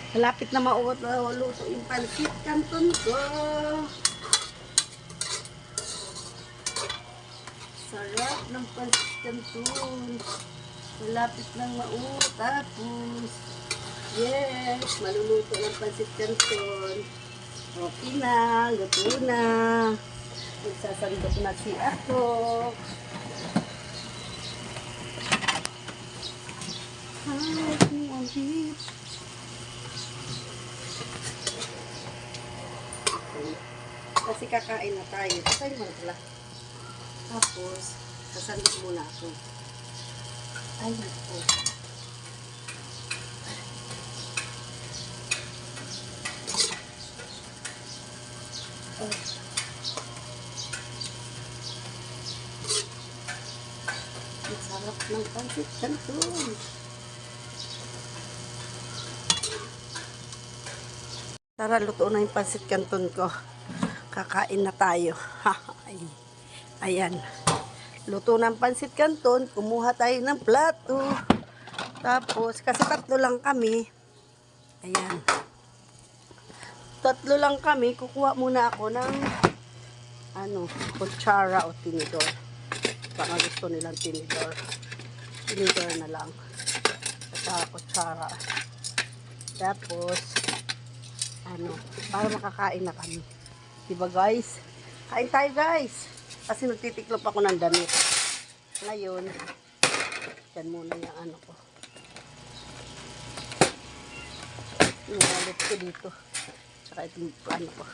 Malapit na luto yung pansit canton ko. Sarap ng pansit canton. Malapit lang tapos yes, maluluto ng pansit canton. Okay na, luto na. Magsasandok na si ako. Kasi kakain na tayo. Patay mo pala. Tapos, sasandok muna ako. Ay, ako. Oh. Ang sarap ng pansit canton. Tara, luto na yung pansit canton ko. Kakain na tayo. Ayan. Luto ng pansit canton. Kumuha tayo ng plato. Tapos, kasi 3 lang kami. Ayan. 3 lang kami. Kukuha muna ako ng kutsara o tinidor. Baka gusto nilang tinidor. Tinidor na lang. At kutsara. Tapos, para makakain na kami. Diba guys? Kain tayo guys. Kasi nagtitiklop ako ng damit. Ngayon, yan muna yung ko. Yung wallet ko dito. Tsaka itong ko.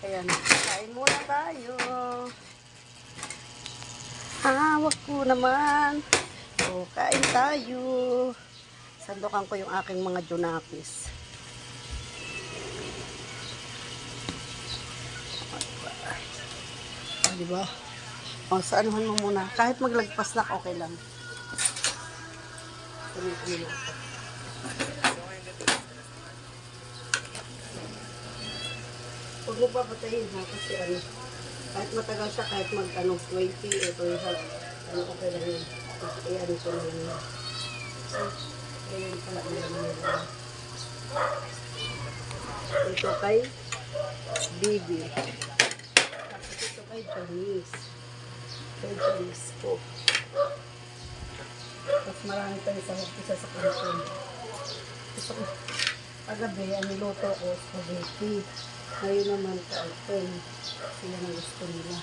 Ayan. Kain muna tayo. Hawak ko naman. So, kain tayo. Sandokan ko yung aking mga junakis. Diba? O, saanuhan mo muna. Kahit maglagpas na, okay lang. Huwag mo papatayin ha, kasi kahit matagal siya, kahit 20, ito yung okay lang yun. Ayan, ito na lang yun. Ayan pala, ito kay Bibi. Kay Janice. Kay Janice ko. Tapos marami pa isa sa kanton. Gusto ko, kagabi, ang niluto ko, spaghetti. Ngayon naman, kaipin. Sila na gusto nila.